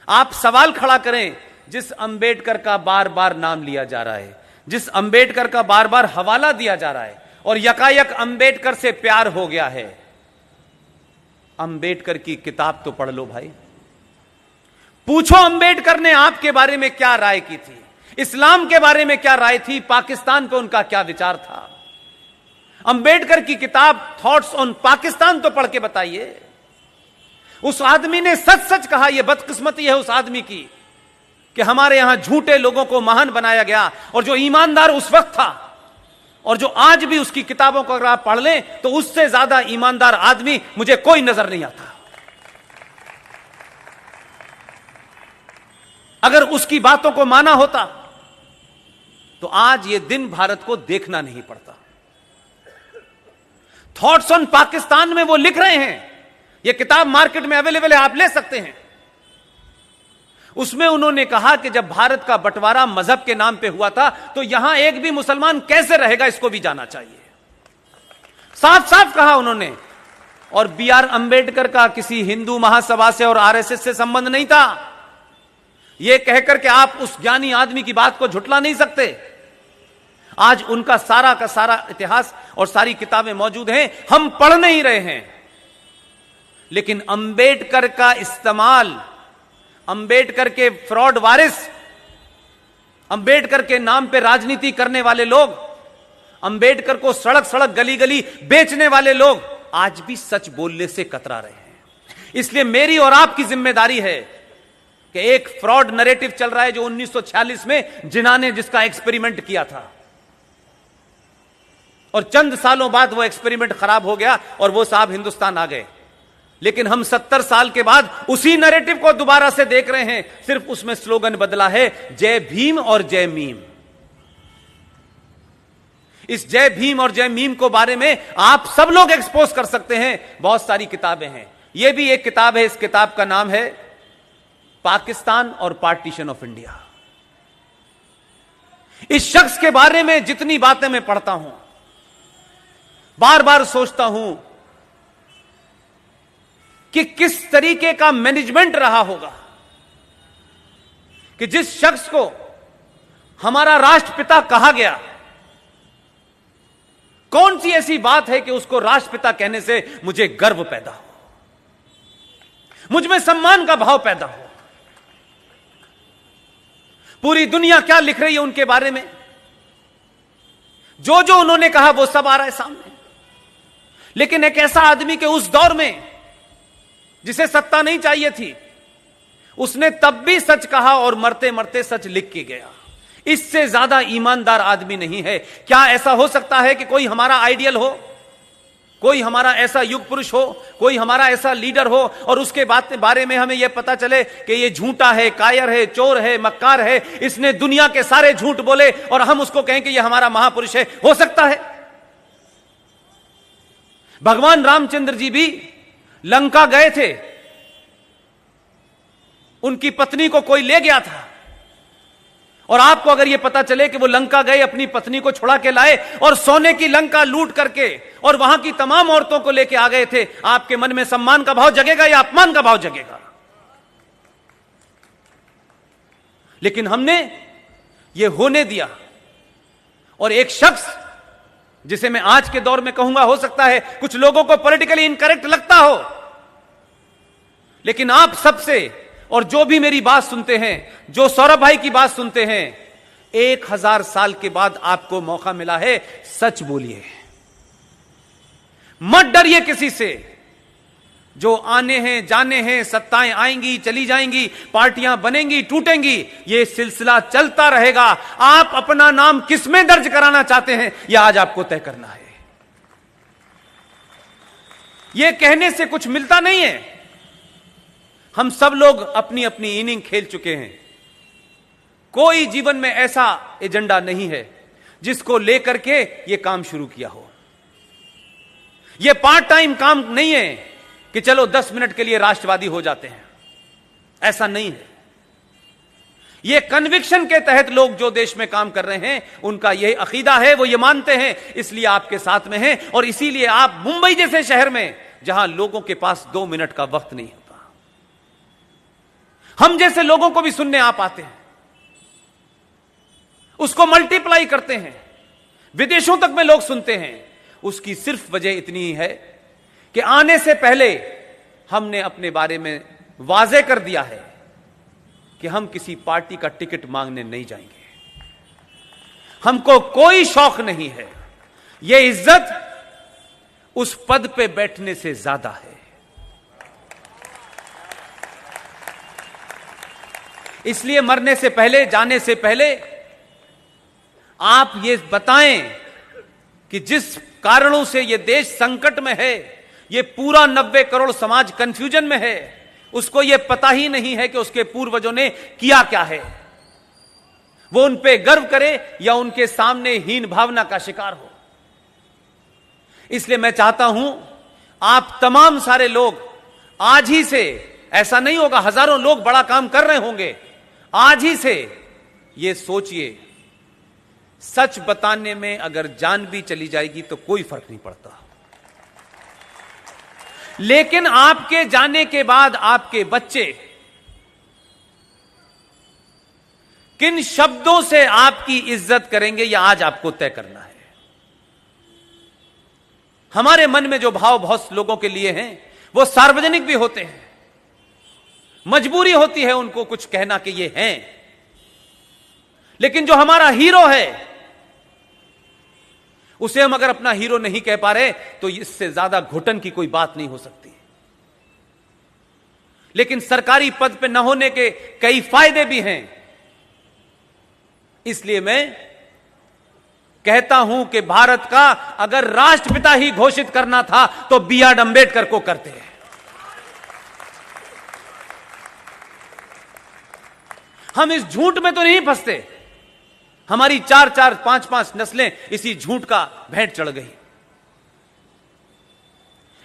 आप सवाल खड़ा करें, जिस अंबेडकर का बार बार नाम लिया जा रहा है, जिस अंबेडकर का बार बार हवाला दिया जा रहा है और यकायक अंबेडकर से प्यार हो गया है, अंबेडकर की किताब तो पढ़ लो भाई। पूछो अंबेडकर ने आपके बारे में क्या राय की थी, इस्लाम के बारे में क्या राय थी, पाकिस्तान पे उनका क्या विचार था। अंबेडकर की किताब थॉट्स ऑन पाकिस्तान तो पढ़ के बताइए। उस आदमी ने सच सच कहा। यह बदकिस्मती है उस आदमी की कि हमारे यहां झूठे लोगों को महान बनाया गया, और जो ईमानदार उस वक्त था और जो आज भी उसकी किताबों को अगर आप पढ़ लें तो उससे ज्यादा ईमानदार आदमी मुझे कोई नजर नहीं आता। अगर उसकी बातों को माना होता तो आज ये दिन भारत को देखना नहीं पड़ता। थॉट्स ऑन पाकिस्तान में वो लिख रहे हैं, ये किताब मार्केट में अवेलेबल है, आप ले सकते हैं। उसमें उन्होंने कहा कि जब भारत का बंटवारा मजहब के नाम पे हुआ था तो यहां एक भी मुसलमान कैसे रहेगा, इसको भी जाना चाहिए। साफ साफ कहा उन्होंने। और बी आर अंबेडकर का किसी हिंदू महासभा से और आरएसएस से संबंध नहीं था। यह कहकर के आप उस ज्ञानी आदमी की बात को झुठला नहीं सकते। आज उनका सारा का सारा इतिहास और सारी किताबें मौजूद हैं, हम पढ़ नहीं रहे हैं। लेकिन अंबेडकर का इस्तेमाल, अंबेडकर के फ्रॉड वारिस, अंबेडकर के नाम पे राजनीति करने वाले लोग, अंबेडकर को सड़क सड़क गली गली बेचने वाले लोग आज भी सच बोलने से कतरा रहे हैं। इसलिए मेरी और आपकी जिम्मेदारी है कि एक फ्रॉड नैरेटिव चल रहा है जो 1946 में जिन्ना ने जिसका एक्सपेरिमेंट किया था, और चंद सालों बाद वो एक्सपेरिमेंट खराब हो गया और वो साहब हिंदुस्तान आ गए। लेकिन हम 70 साल के बाद उसी नैरेटिव को दोबारा से देख रहे हैं, सिर्फ उसमें स्लोगन बदला है, जय भीम और जय मीम। इस जय भीम और जय मीम को बारे में आप सब लोग एक्सपोज कर सकते हैं। बहुत सारी किताबें हैं, यह भी एक किताब है। इस किताब का नाम है पाकिस्तान और पार्टीशन ऑफ इंडिया। इस शख्स के बारे में जितनी बातें मैं पढ़ता हूं, बार बार सोचता हूं कि किस तरीके का मैनेजमेंट रहा होगा कि जिस शख्स को हमारा राष्ट्रपिता कहा गया, कौन सी ऐसी बात है कि उसको राष्ट्रपिता कहने से मुझे गर्व पैदा हो, मुझ में सम्मान का भाव पैदा हो। पूरी दुनिया क्या लिख रही है उनके बारे में, जो जो उन्होंने कहा वो सब आ रहा है सामने। लेकिन एक ऐसा आदमी के उस दौर में जिसे सत्ता नहीं चाहिए थी, उसने तब भी सच कहा और मरते मरते सच लिख के गया। इससे ज्यादा ईमानदार आदमी नहीं है। क्या ऐसा हो सकता है कि कोई हमारा आइडियल हो, कोई हमारा ऐसा युग पुरुष हो, कोई हमारा ऐसा लीडर हो और उसके बारे में हमें यह पता चले कि ये झूठा है, कायर है, चोर है, मक्कार है, इसने दुनिया के सारे झूठ बोले और हम उसको कहें कि यह हमारा महापुरुष है? हो सकता है? भगवान रामचंद्र जी भी लंका गए थे, उनकी पत्नी को कोई ले गया था, और आपको अगर यह पता चले कि वो लंका गए, अपनी पत्नी को छुड़ा के लाए और सोने की लंका लूट करके और वहां की तमाम औरतों को लेके आ गए थे, आपके मन में सम्मान का भाव जगेगा या अपमान का भाव जगेगा? लेकिन हमने ये होने दिया। और एक शख्स जिसे मैं आज के दौर में कहूंगा, हो सकता है कुछ लोगों को पॉलिटिकली इनकरेक्ट लगता हो, लेकिन आप सबसे और जो भी मेरी बात सुनते हैं, जो सौरभ भाई की बात सुनते हैं, 1000 साल के बाद आपको मौका मिला है, सच बोलिए, मत डरिए किसी से। जो आने हैं जाने हैं, सत्ताएं आएंगी चली जाएंगी, पार्टियां बनेंगी टूटेंगी, यह सिलसिला चलता रहेगा। आप अपना नाम किसमें दर्ज कराना चाहते हैं यह आज आपको तय करना है। यह कहने से कुछ मिलता नहीं है। हम सब लोग अपनी अपनी इनिंग खेल चुके हैं। कोई जीवन में ऐसा एजेंडा नहीं है जिसको लेकर के यह काम शुरू किया हो। यह पार्ट टाइम काम नहीं है कि चलो 10 मिनट के लिए राष्ट्रवादी हो जाते हैं, ऐसा नहीं है। यह कन्विक्शन के तहत लोग जो देश में काम कर रहे हैं, उनका यह अकीदा है, वो ये मानते हैं, इसलिए आपके साथ में हैं। और इसीलिए आप मुंबई जैसे शहर में, जहां लोगों के पास 2 मिनट का वक्त नहीं होता, हम जैसे लोगों को भी सुनने आप आते हैं, उसको मल्टीप्लाई करते हैं, विदेशों तक में लोग सुनते हैं। उसकी सिर्फ वजह इतनी ही है कि आने से पहले हमने अपने बारे में वाजे कर दिया है कि हम किसी पार्टी का टिकट मांगने नहीं जाएंगे, हमको कोई शौक नहीं है। यह इज्जत उस पद पे बैठने से ज्यादा है। इसलिए मरने से पहले, जाने से पहले आप ये बताएं कि जिस कारणों से यह देश संकट में है, यह पूरा 90 करोड़ समाज कंफ्यूजन में है, उसको यह पता ही नहीं है कि उसके पूर्वजों ने किया क्या है। वो उन पे गर्व करे या उनके सामने हीन भावना का शिकार हो। इसलिए मैं चाहता हूं आप तमाम सारे लोग आज ही से, ऐसा नहीं होगा हजारों लोग बड़ा काम कर रहे होंगे, आज ही से यह सोचिए, सच बताने में अगर जान भी चली जाएगी तो कोई फर्क नहीं पड़ता, लेकिन आपके जाने के बाद आपके बच्चे किन शब्दों से आपकी इज्जत करेंगे, यह आज आपको तय करना है। हमारे मन में जो भाव बहुत लोगों के लिए हैं, वो सार्वजनिक भी होते हैं, मजबूरी होती है उनको कुछ कहना कि ये हैं, लेकिन जो हमारा हीरो है उसे हम अगर अपना हीरो नहीं कह पा रहे तो इससे ज्यादा घुटन की कोई बात नहीं हो सकती। लेकिन सरकारी पद पे न होने के कई फायदे भी हैं। इसलिए मैं कहता हूं कि भारत का अगर राष्ट्रपिता ही घोषित करना था तो बी.आर. अम्बेडकर को करते हैं। हम इस झूठ में तो नहीं फंसते, हमारी 4-4, 5-5 नस्लें इसी झूठ का भेंट चढ़ गई।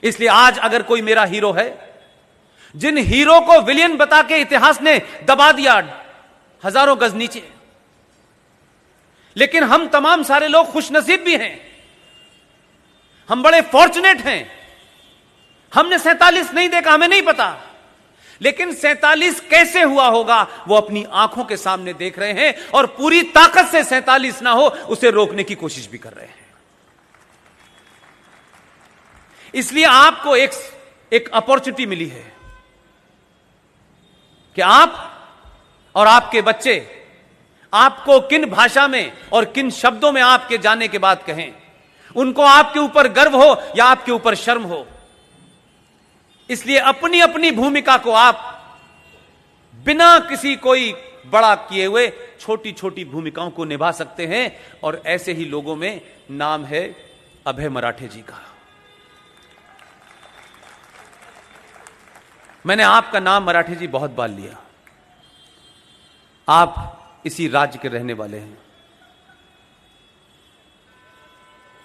इसलिए आज अगर कोई मेरा हीरो है, जिन हीरो को विलियन बता के इतिहास ने दबा दिया हजारों गज नीचे, लेकिन हम तमाम सारे लोग खुशनसीब भी हैं, हम बड़े फॉर्चुनेट हैं। हमने 47 नहीं देखा, हमें नहीं पता, लेकिन 47 कैसे हुआ होगा वो अपनी आंखों के सामने देख रहे हैं और पूरी ताकत से 47 ना हो उसे रोकने की कोशिश भी कर रहे हैं। इसलिए आपको एक अपॉर्चुनिटी मिली है कि आप और आपके बच्चे आपको किन भाषा में और किन शब्दों में आपके जाने के बाद कहें, उनको आपके ऊपर गर्व हो या आपके ऊपर शर्म हो। इसलिए अपनी अपनी भूमिका को आप बिना किसी कोई बड़ा किए हुए छोटी छोटी भूमिकाओं को निभा सकते हैं। और ऐसे ही लोगों में नाम है अभय मराठे जी का। मैंने आपका नाम मराठे जी बहुत बार लिया, आप इसी राज्य के रहने वाले हैं।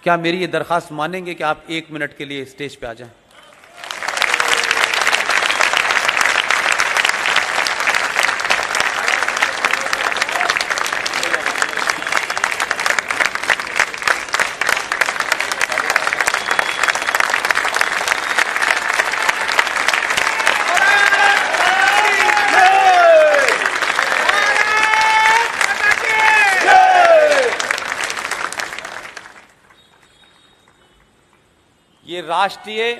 क्या मेरी ये दरखास्त मानेंगे कि आप 1 मिनट के लिए स्टेज पे आ जाएं? ये राष्ट्रीय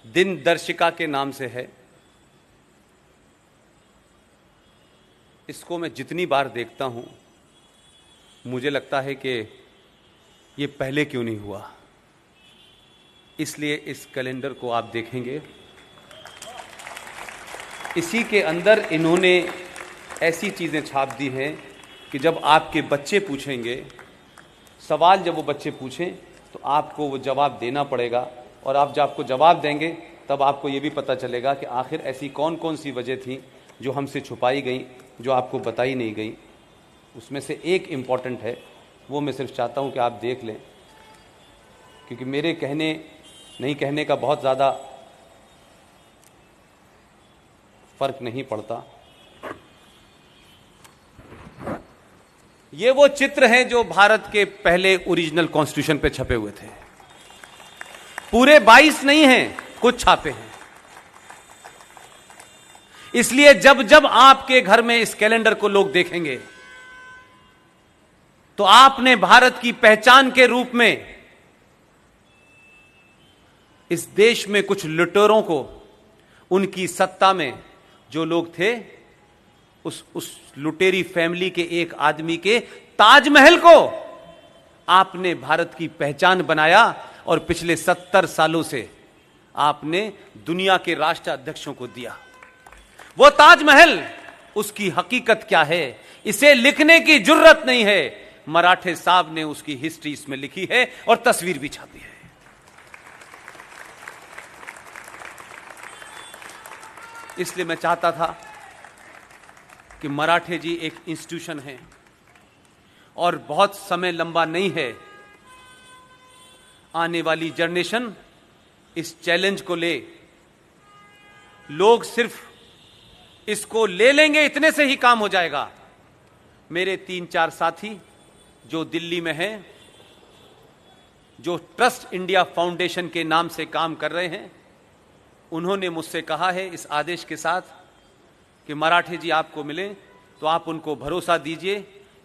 दिन दर्शिका के नाम से है। इसको मैं जितनी बार देखता हूं मुझे लगता है कि ये पहले क्यों नहीं हुआ। इसलिए इस कैलेंडर को आप देखेंगे, इसी के अंदर इन्होंने ऐसी चीज़ें छाप दी हैं कि जब आपके बच्चे पूछेंगे सवाल, जब वो बच्चे पूछें तो आपको वो जवाब देना पड़ेगा। और आप जब आपको जवाब देंगे तब आपको ये भी पता चलेगा कि आखिर ऐसी कौन कौन सी वजह थी जो हमसे छुपाई गई, जो आपको बताई नहीं गई। उसमें से एक इम्पॉर्टेंट है, वो मैं सिर्फ चाहता हूँ कि आप देख लें, क्योंकि मेरे कहने नहीं कहने का बहुत ज़्यादा फर्क नहीं पड़ता। ये वो चित्र हैं जो भारत के पहले ओरिजिनल कॉन्स्टिट्यूशन पे छपे हुए थे। पूरे 22 नहीं हैं, कुछ छापे हैं। इसलिए जब जब आपके घर में इस कैलेंडर को लोग देखेंगे तो आपने भारत की पहचान के रूप में इस देश में कुछ लुटेरों को, उनकी सत्ता में जो लोग थे, उस लुटेरी फैमिली के एक आदमी के ताजमहल को आपने भारत की पहचान बनाया और पिछले 70 सालों से आपने दुनिया के राष्ट्राध्यक्षों को दिया। वो ताजमहल, उसकी हकीकत क्या है, इसे लिखने की जरूरत नहीं है। मराठे साहब ने उसकी हिस्ट्री इसमें लिखी है और तस्वीर भी छापी है। इसलिए मैं चाहता था कि मराठे जी एक इंस्टीट्यूशन है और बहुत समय लंबा नहीं है। आने वाली जनरेशन इस चैलेंज को ले, लोग सिर्फ इसको ले लेंगे, इतने से ही काम हो जाएगा। मेरे 3-4 साथी जो दिल्ली में हैं, जो ट्रस्ट इंडिया फाउंडेशन के नाम से काम कर रहे हैं, उन्होंने मुझसे कहा है इस आदेश के साथ कि मराठे जी आपको मिले तो आप उनको भरोसा दीजिए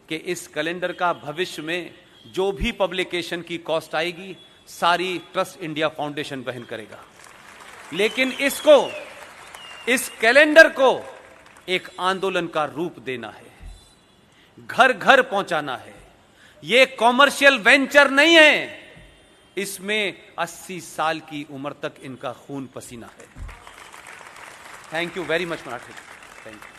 कि इस कैलेंडर का भविष्य में जो भी पब्लिकेशन की कॉस्ट आएगी सारी ट्रस्ट इंडिया फाउंडेशन वहन करेगा। लेकिन इस कैलेंडर को एक आंदोलन का रूप देना है, घर घर पहुंचाना है। ये कॉमर्शियल वेंचर नहीं है, इसमें 80 साल की उम्र तक इनका खून पसीना है। Thank you very much Marathe. Thank you.